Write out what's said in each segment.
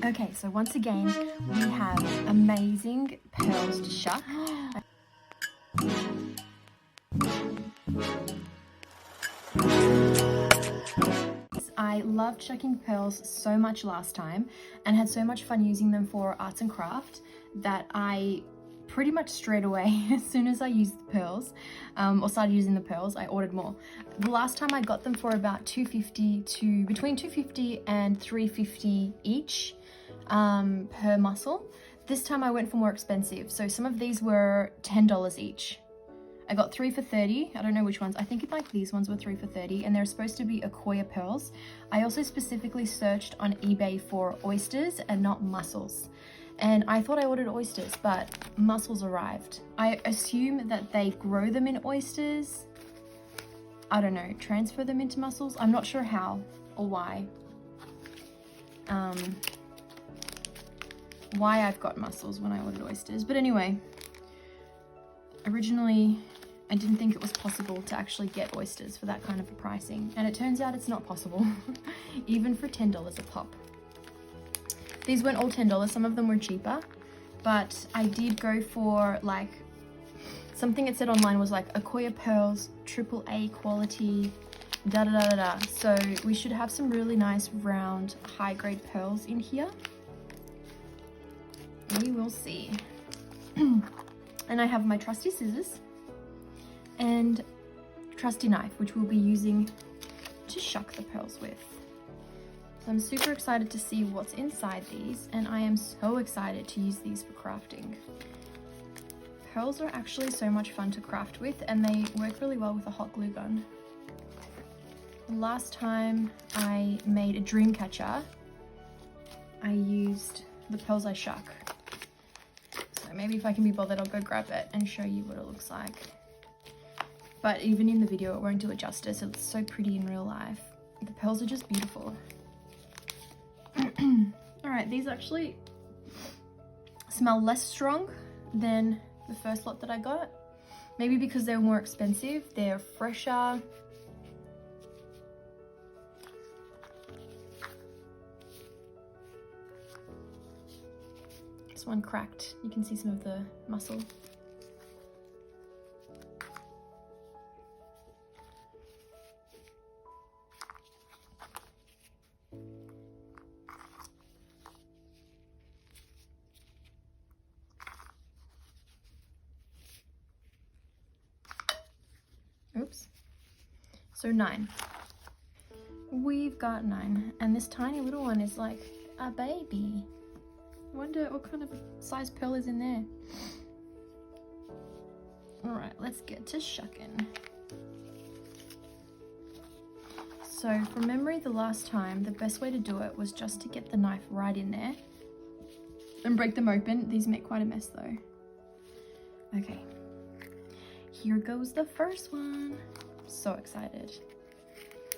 Okay, so once again, we have amazing pearls to shuck. I loved shucking pearls so much last time and had so much fun using them for arts and craft that I pretty much straight away, as soon as I used the pearls, or started using the pearls, I ordered more. The last time I got them for about between $250 and $350 each per mussel. This time I went for more expensive. So some of these were $10 each. I got 3 for $30. I don't know which ones. I think like these ones were 3 for $30, and they're supposed to be Akoya Pearls. I also specifically searched on eBay for oysters and not mussels. And I thought I ordered oysters, but mussels arrived. I assume that they grow them in oysters. I don't know, transfer them into mussels. I'm not sure how or why. Why I've got mussels when I ordered oysters. But anyway, originally I didn't think it was possible to actually get oysters for that kind of a pricing. And it turns out it's not possible, even for $10 a pop. These weren't all $10, some of them were cheaper, but I did go for like, something it said online was like Akoya Pearls, AAA quality, da da da da da. So we should have some really nice round high grade pearls in here. We will see. And I have my trusty scissors and trusty knife, which we'll be using to shuck the pearls with. So I'm super excited to see what's inside these, and I am so excited to use these for crafting. Pearls are actually so much fun to craft with, and they work really well with a hot glue gun. Last time I made a dream catcher, I used the pearls I shuck. So maybe if I can be bothered, I'll go grab it and show you what it looks like. But even in the video, it won't do it justice. It's so pretty in real life. The pearls are just beautiful. Alright, these actually smell less strong than the first lot that I got. Maybe because they were more expensive, they're fresher. This one cracked. You can see some of the mussel. Oops. So 9. We've got 9, and this tiny little one is like a baby. I wonder what kind of size pearl is in there. Alright, let's get to shucking. So from memory, the last time, the best way to do it was just to get the knife right in there and break them open. These make quite a mess though. Okay. Here goes the first one. So excited.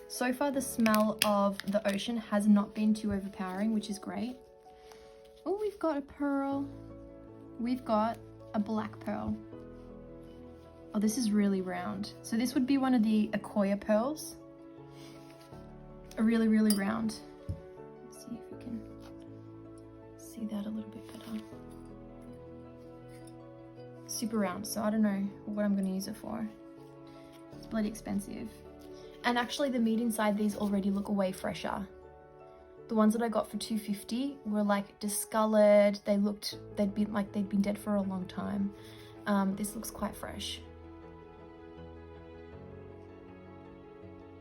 So far the smell of the ocean has not been too overpowering, which is great. Oh, we've got a pearl. We've got a black pearl. Oh, this is really round. So this would be one of the Akoya pearls. A really, really round. Let's see if we can see that a little bit better. Super round, so I don't know what I'm going to use it for. It's bloody expensive. And actually the meat inside these already look way fresher. The ones that I got for $250 were like discolored. They'd been dead for a long time. This looks quite fresh.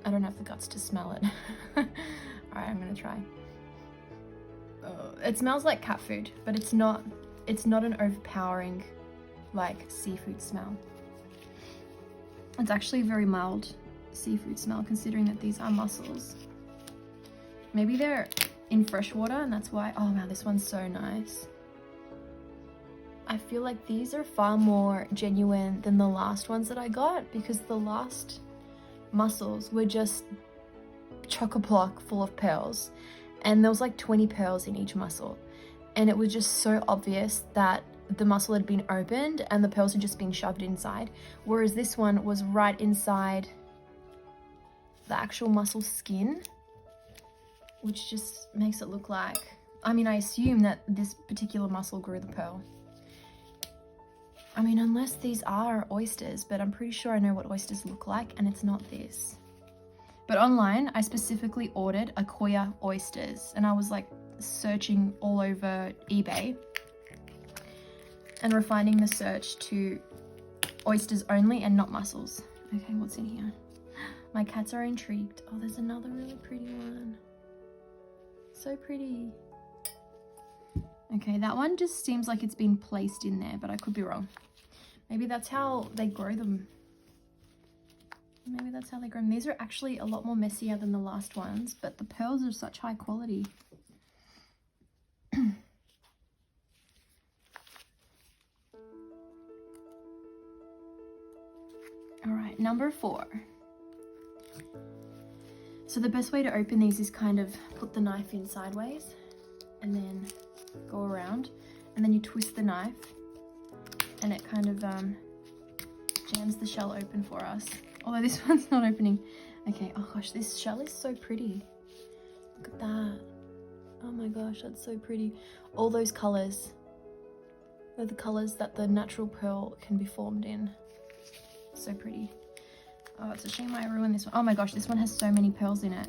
I don't have the guts to smell it. Alright, I'm gonna try. It smells like cat food, but it's not an overpowering like seafood smell. It's actually a very mild seafood smell considering that these are mussels. Maybe they're in fresh water and that's why. Oh wow, this one's so nice. I feel like these are far more genuine than the last ones that I got, because the last mussels were just chock-a-block full of pearls, and there was like 20 pearls in each mussel, and it was just so obvious that the mussel had been opened and the pearls had just been shoved inside, whereas this one was right inside the actual mussel skin, which just makes it look like I mean, I assume that this particular mussel grew the pearl. I mean, unless these are oysters, but I'm pretty sure I know what oysters look like, and it's not this. But online, I specifically ordered Akoya oysters, and I was like searching all over eBay and refining the search to oysters only and not mussels. Okay, what's in here? My cats are intrigued. Oh, there's another really pretty one. So pretty. Okay, that one just seems like it's been placed in there, but I could be wrong. Maybe that's how they grow them. Maybe that's how they grow them. These are actually a lot more messier than the last ones, but the pearls are such high quality. All right, number 4. So the best way to open these is kind of put the knife in sideways and then go around, and then you twist the knife and it kind of jams the shell open for us. Although this one's not opening. Okay, oh gosh, this shell is so pretty. Look at that. Oh my gosh, that's so pretty. All those colors, they're the colors that the natural pearl can be formed in. So pretty. Oh, it's a shame I ruined this one. Oh my gosh, this one has so many pearls in it.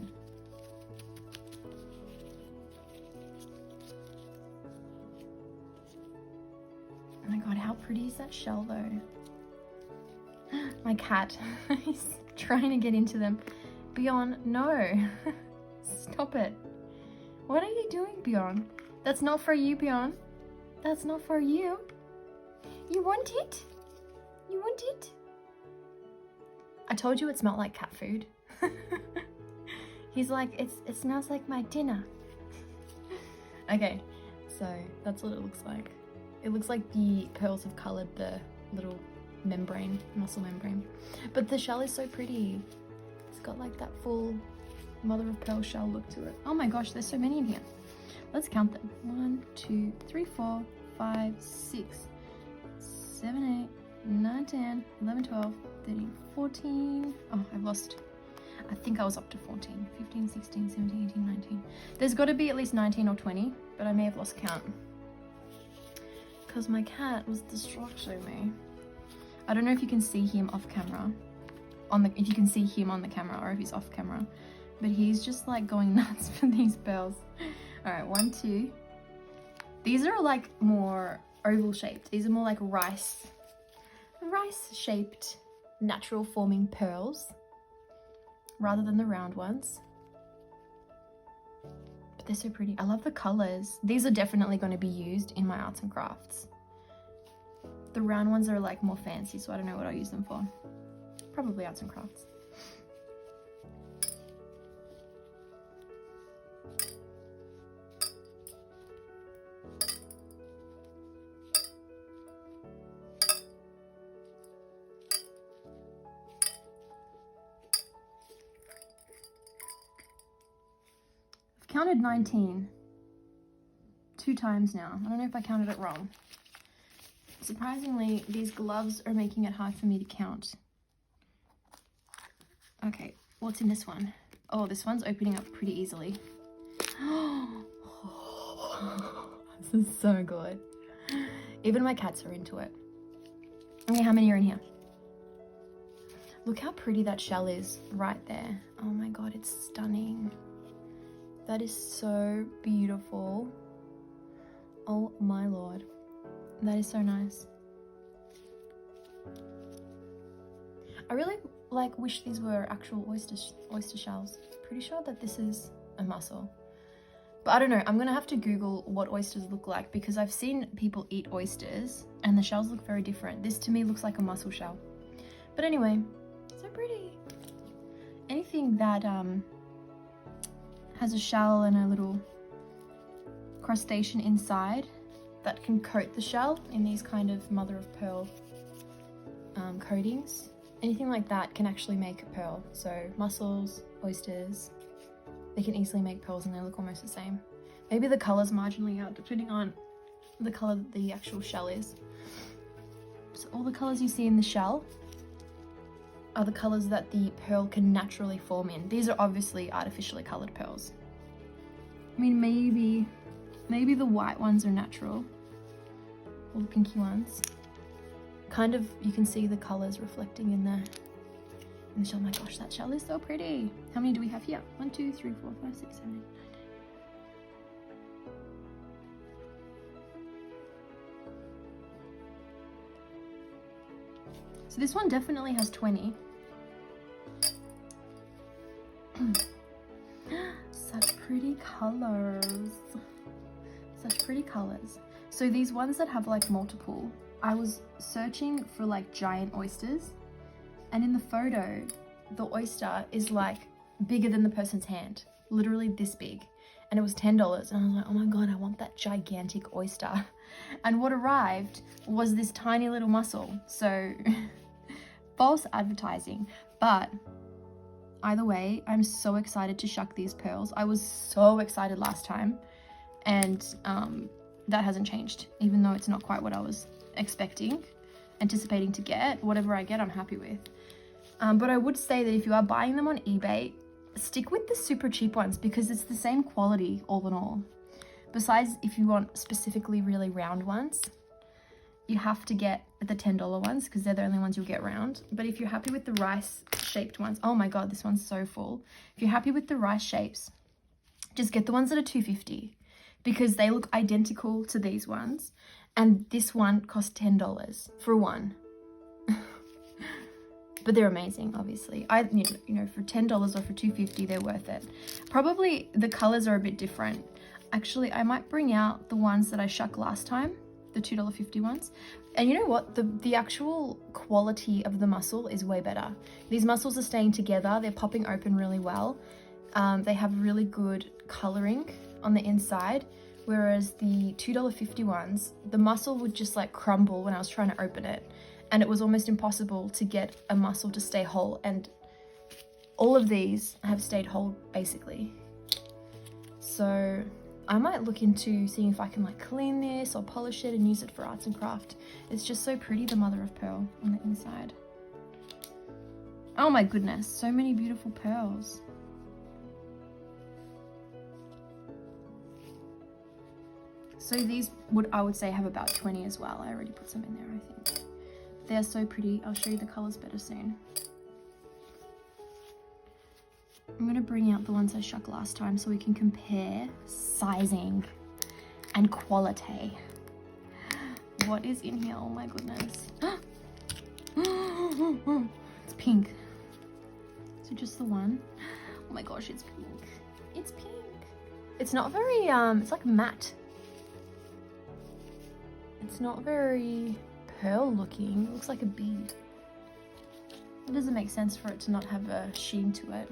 Oh my god, how pretty is that shell though? My cat is trying to get into them. Bjorn, no. Stop it. What are you doing, Bjorn? That's not for you, Bjorn. That's not for you. You want it? You want it? I told you it smelled like cat food. He's like, it smells like my dinner. Okay, so that's what it looks like. It looks like the pearls have colored the little membrane, muscle membrane. But the shell is so pretty. It's got like that full mother of pearl shell look to it. Oh my gosh, there's so many in here. Let's count them. 1, 2, 3, 4, 5, 6, 7, 8, 9, 10, 11, 12, 13, 14. Oh, I've lost. I think I was up to 14. 15, 16, 17, 18, 19. There's got to be at least 19 or 20, but I may have lost count. Because my cat was distracting me. I don't know if you can see him off camera. If you can see him on the camera or if he's off camera. But he's just like going nuts for these pearls. Alright, 1, 2. These are like more oval shaped. These are more like rice shaped natural forming pearls rather than the round ones. But they're so pretty. I love the colors. These are definitely going to be used in my arts and crafts. The round ones are like more fancy, so I don't know what I'll use them for. Probably arts and crafts. Counted 19 2 times now. I don't know if I counted it wrong. Surprisingly, these gloves are making it hard for me to count. Okay, what's in this one? Oh, this one's opening up pretty easily. This is so good. Even my cats are into it. Okay, how many are in here? Look how pretty that shell is right there. Oh my god, it's stunning. That is so beautiful. Oh my lord. That is so nice. I really wish these were actual oyster shells. Pretty sure that this is a mussel. But I don't know, I'm gonna have to Google what oysters look like because I've seen people eat oysters and the shells look very different. This to me looks like a mussel shell. But anyway, so pretty. Anything that has a shell and a little crustacean inside that can coat the shell in these kind of mother of pearl coatings. Anything like that can actually make a pearl. So mussels, oysters, they can easily make pearls and they look almost the same. Maybe the color's marginally out depending on the color that the actual shell is. So all the colors you see in the shell are the colors that the pearl can naturally form in. These are obviously artificially colored pearls. I mean, maybe Maybe the white ones are natural, or the pinky ones. Kind of, you can see the colors reflecting in there. And the shell, oh my gosh, that shell is so pretty. How many do we have here? 1, 2, 3, 4, 5, 6, 7, 8, 9, 10. So this one definitely has 20. Such pretty colors. Such pretty colors. So these ones that have like multiple, I was searching for like giant oysters, and in the photo, the oyster is like bigger than the person's hand, literally this big. And it was $10, and I was like, oh my God, I want that gigantic oyster. And what arrived was this tiny little mussel. So false advertising, but either way, I'm so excited to shuck these pearls. I was so excited last time, and that hasn't changed, even though it's not quite what I was anticipating to get. Whatever I get, I'm happy with. But I would say that if you are buying them on eBay, stick with the super cheap ones because it's the same quality all in all. Besides, if you want specifically really round ones, you have to get the $10 ones because they're the only ones you'll get round. But if you're happy with the rice shaped ones, oh my God, this one's so full. If you're happy with the rice shapes, just get the ones that are $2.50 because they look identical to these ones. And this one costs $10 for one. But they're amazing, obviously. You know, for $10 or for $2.50, they're worth it. Probably the colors are a bit different. Actually, I might bring out the ones that I shuck last time, the $2.50 ones. And you know what? The actual quality of the mussel is way better. These mussels are staying together. They're popping open really well. They have really good coloring on the inside. Whereas the $2.50 ones, the mussel would just like crumble when I was trying to open it. And it was almost impossible to get a mussel to stay whole. And all of these have stayed whole basically. So I might look into seeing if I can like clean this or polish it and use it for arts and craft. It's just so pretty, the mother of pearl on the inside. Oh my goodness, so many beautiful pearls. So these I would say have about 20 as well. I already put some in there, I think. They're so pretty. I'll show you the colors better soon. I'm going to bring out the ones I shuck last time so we can compare sizing and quality. What is in here? Oh my goodness. It's pink. So just the one. Oh my gosh, it's pink. It's pink. It's not very, it's like matte. It's not very pearl looking. It looks like a bead. It doesn't make sense for it to not have a sheen to it.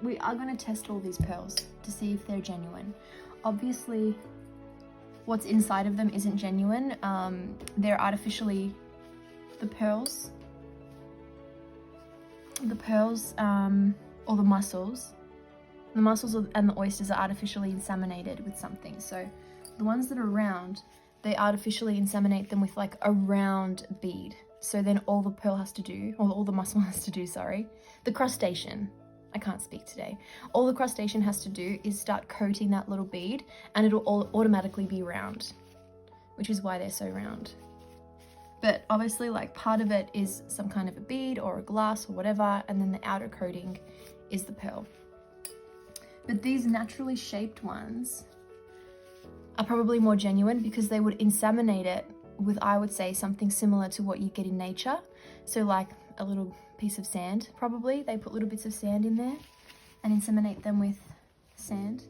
We are going to test all these pearls to see if they're genuine. Obviously, what's inside of them isn't genuine. They're artificially, the pearls, or the mussels and the oysters are artificially inseminated with something. So the ones that are round, they artificially inseminate them with like a round bead. So then all the pearl has to do, or all the mussel has to do, sorry, the crustacean, I can't speak today. All the crustacean has to do is start coating that little bead and it'll all automatically be round, which is why they're so round. But obviously like part of it is some kind of a bead or a glass or whatever, and then the outer coating is the pearl. But these naturally shaped ones are probably more genuine because they would inseminate it with, I would say, something similar to what you get in nature. So like a little piece of sand, probably. They put little bits of sand in there and inseminate them with sand.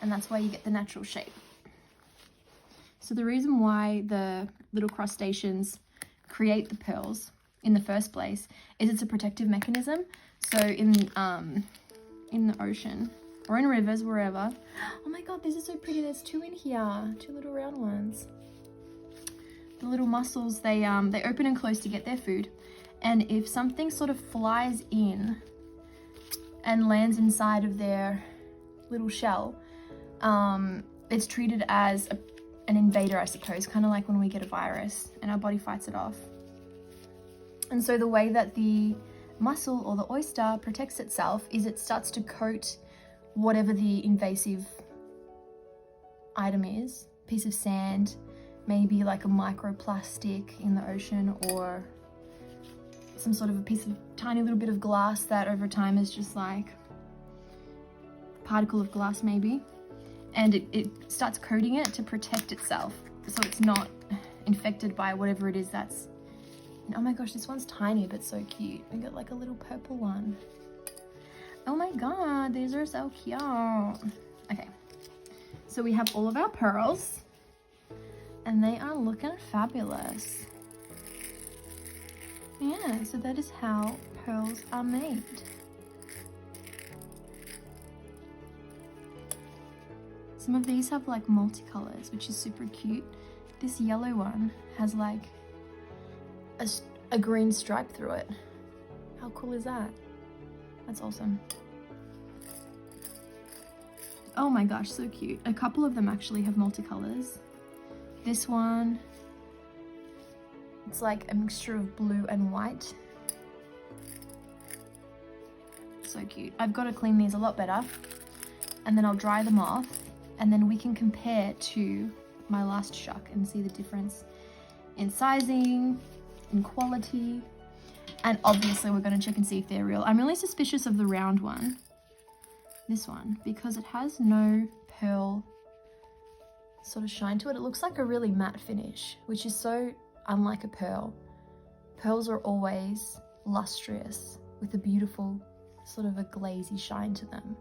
And that's why you get the natural shape. So the reason why the little crustaceans create the pearls in the first place is it's a protective mechanism. So in the ocean or in rivers, wherever. Oh my God, this is so pretty. There's two in here, two little round ones. The little mussels, they open and close to get their food. And if something sort of flies in and lands inside of their little shell, it's treated as an invader, I suppose, kind of like when we get a virus and our body fights it off. And so the way that the mussel or the oyster protects itself is it starts to coat whatever the invasive item is. Piece of sand, maybe like a microplastic in the ocean, or some sort of a piece of tiny little bit of glass that over time is just like a particle of glass maybe. And it starts coating it to protect itself so it's not infected by whatever it is that's... Oh my gosh, this one's tiny but so cute. I got like a little purple one. Oh my god, these are so cute. Okay, so we have all of our pearls and they are looking fabulous. Yeah, so that is how pearls are made. Some of these have like multicolors, which is super cute. This yellow one has like a green stripe through it. How cool is that? That's awesome. Oh my gosh, so cute. A couple of them actually have multicolors. This one, it's like a mixture of blue and white. So cute. I've got to clean these a lot better and then I'll dry them off and then we can compare to my last shuck and see the difference in sizing, in quality, and obviously we're going to check and see if they're real. I'm really suspicious of the round one, this one, because it has no pearl sort of shine to it. It looks like a really matte finish, which is so unlike a pearl. Pearls are always lustrous with a beautiful sort of a glazy shine to them.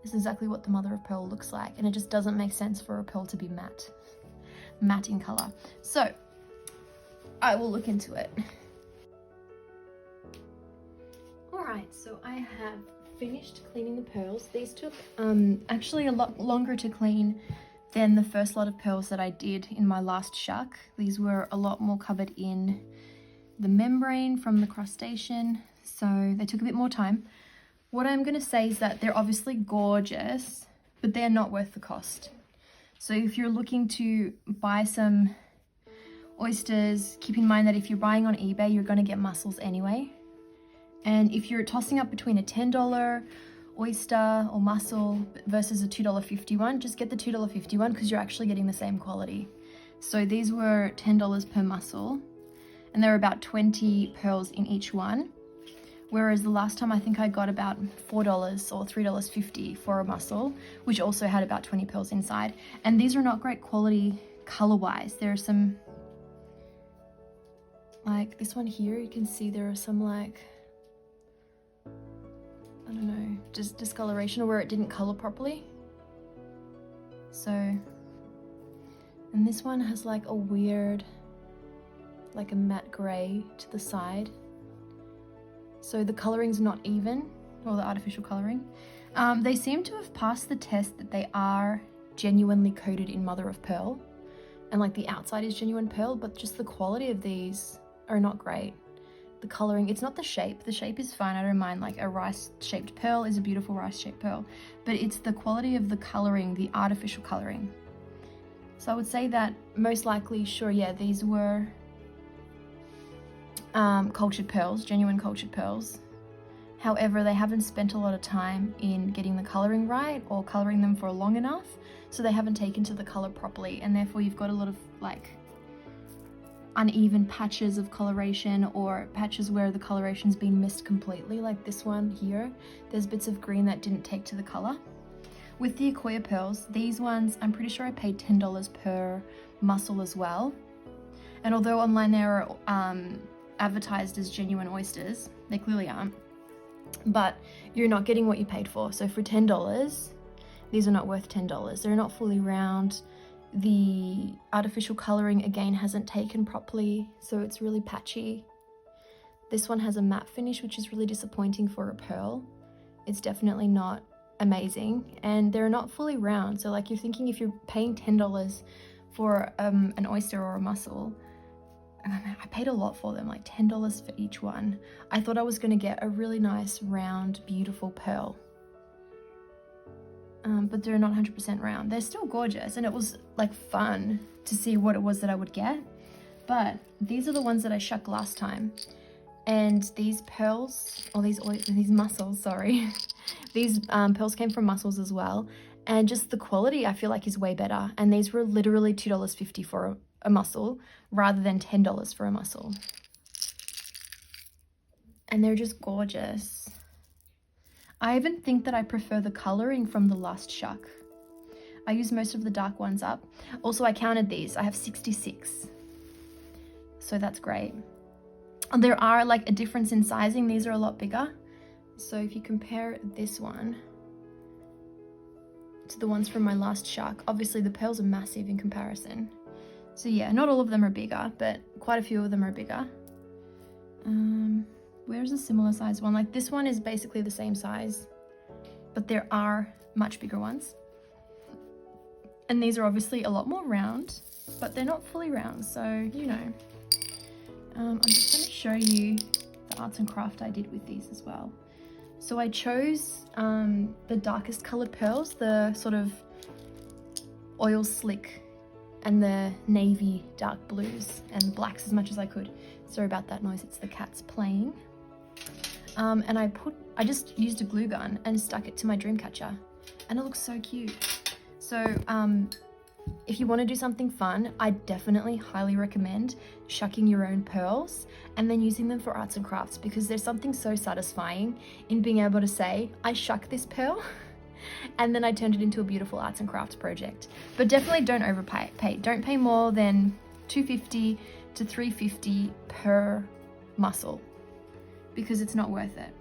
This is exactly what the mother of pearl looks like, and it just doesn't make sense for a pearl to be matte in color. So I will look into it. All right, so I have finished cleaning the pearls. These took actually a lot longer to clean than the first lot of pearls that I did in my last shuck. These were a lot more covered in the membrane from the crustacean, so they took a bit more time. What I'm going to say is that they're obviously gorgeous, but they're not worth the cost. So if you're looking to buy some oysters, keep in mind that if you're buying on eBay, you're going to get mussels anyway. And if you're tossing up between a $10 oyster or mussel versus a $2.50 one, just get the $2.50 one because you're actually getting the same quality. So these were $10 per mussel, and there were about 20 pearls in each one. Whereas the last time I think I got about $4 or $3.50 for a mussel, which also had about 20 pearls inside. And these are not great quality color-wise. There are some, like this one here, you can see there are some like, I don't know, just discoloration or where it didn't color properly. So, and this one has like a weird, like a matte gray to the side. So the coloring's not even, or the artificial coloring. They seem to have passed the test that they are genuinely coated in mother of pearl, and like the outside is genuine pearl, but just the quality of these are not great. The coloring, it's not the shape is fine, I don't mind. Like a rice shaped pearl is a beautiful rice shaped pearl, but it's the quality of the coloring, the artificial coloring. So I would say that most likely, sure, yeah, these were cultured pearls, genuine cultured pearls. However, they haven't spent a lot of time in getting the coloring right or coloring them for long enough, so they haven't taken to the color properly, and therefore you've got a lot of like uneven patches of coloration or patches where the coloration's been missed completely, like this one here. There's bits of green that didn't take to the color. With the Akoya pearls, these ones, I'm pretty sure I paid $10 per mussel as well. And although online they are advertised as genuine oysters, they clearly aren't, but you're not getting what you paid for. So for $10, these are not worth $10. They're not fully round. The artificial coloring again hasn't taken properly, so it's really patchy. This one has a matte finish, which is really disappointing for a pearl. It's definitely not amazing, and they're not fully round. So like, you're thinking if you're paying $10 for an oyster or a mussel, I paid a lot for them, like $10 for each one. I thought I was going to get a really nice, round, beautiful pearl. But they're not 100% round. They're still gorgeous, and it was like fun to see what it was that I would get. But these are the ones that I shucked last time. And these pearls, or these mussels, sorry. These pearls came from mussels as well. and just the quality I feel like is way better. And these were literally $2.50 for a mussel rather than $10 for a mussel. And they're just gorgeous. I even think that I prefer the coloring from the last shuck. I use most of the dark ones up. Also, I counted these. I have 66. So that's great. There are like a difference in sizing. These are a lot bigger. So if you compare this one to the ones from my last shuck, obviously the pearls are massive in comparison. So yeah, not all of them are bigger, but quite a few of them are bigger. Where's a similar size one? Like this one is basically the same size, but there are much bigger ones. And these are obviously a lot more round, but they're not fully round, so you know. I'm just going to show you the arts and craft I did with these as well. So I chose the darkest colored pearls, the sort of oil slick and the navy dark blues and blacks as much as I could. Sorry about that noise, it's the cats playing. And I just used a glue gun and stuck it to my dream catcher, and it looks so cute. So if you want to do something fun, I definitely highly recommend shucking your own pearls and then using them for arts and crafts, because there's something so satisfying in being able to say, I shuck this pearl and then I turned it into a beautiful arts and crafts project. But definitely don't overpay. Don't pay more than $250 to $350 per mussel, because it's not worth it.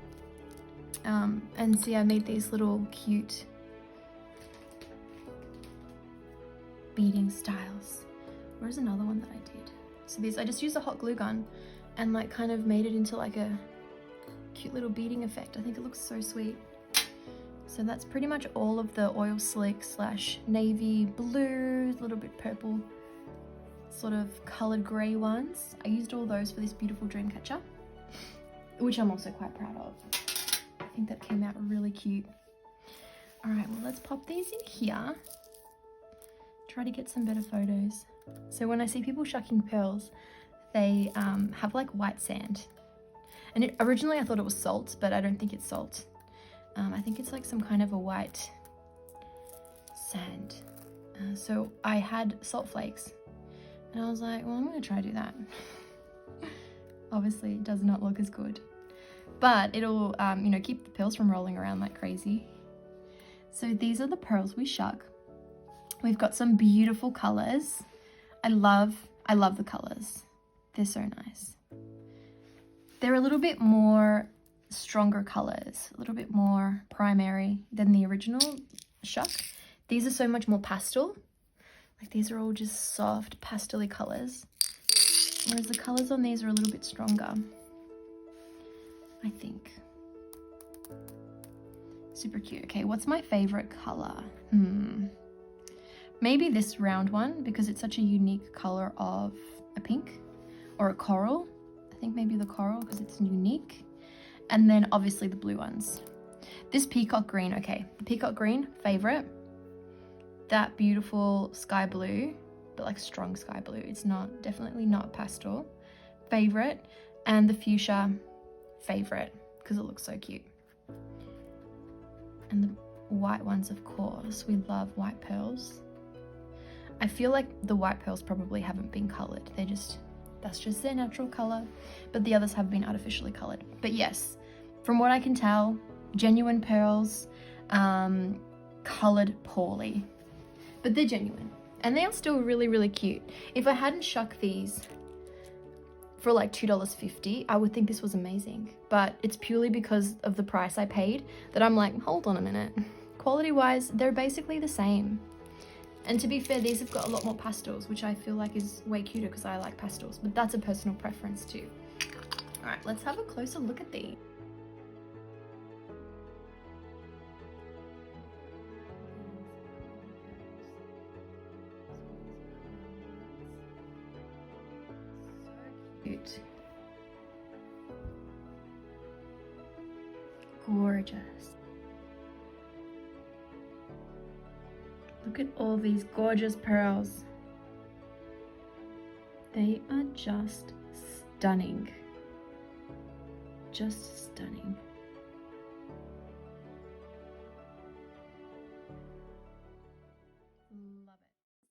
And see, I made these little cute beading styles. Where's another one that I did? So these, I just used a hot glue gun and like kind of made it into like a cute little beading effect. I think it looks so sweet. So that's pretty much all of the oil slick slash navy blue, a little bit purple, sort of colored gray ones. I used all those for this beautiful dream catcher, which I'm also quite proud of. I think that came out really cute. All right, well, let's pop these in here. Try to get some better photos. So when I see people shucking pearls, they have like white sand. And originally I thought it was salt, but I don't think it's salt. I think it's like some kind of a white sand. So I had salt flakes and I was like, well, I'm gonna try to do that. Obviously it does not look as good, but it'll you know, keep the pearls from rolling around like crazy. So these are the pearls we shuck. We've got some beautiful colors. I love the colors. They're so nice. They're a little bit more stronger colors, a little bit more primary than the original shuck. These are so much more pastel. Like these are all just soft pastel-y colors, whereas the colors on these are a little bit stronger, I think. Super cute. Okay, what's my favorite color? Maybe this round one, because it's such a unique color of a pink or a coral. I think maybe the coral because it's unique. And then obviously the blue ones. This peacock green, okay, the peacock green, favorite. That beautiful sky blue, but like strong sky blue. It's not, definitely not pastel. Favorite. And the fuchsia, favorite, because it looks so cute. And the white ones, of course. We love white pearls. I feel like the white pearls probably haven't been colored. They're just, that's just their natural color, but the others have been artificially colored. But yes, from what I can tell, genuine pearls, colored poorly, but they're genuine and they are still really, really cute. If I hadn't shucked these for like $2.50, I would think this was amazing, but it's purely because of the price I paid that I'm like, hold on a minute. Quality wise, they're basically the same. And to be fair, these have got a lot more pastels, which I feel like is way cuter because I like pastels, but that's a personal preference too. All right, let's have a closer look at these. So cute. Gorgeous. Look at all these gorgeous pearls. They are just stunning. Just stunning.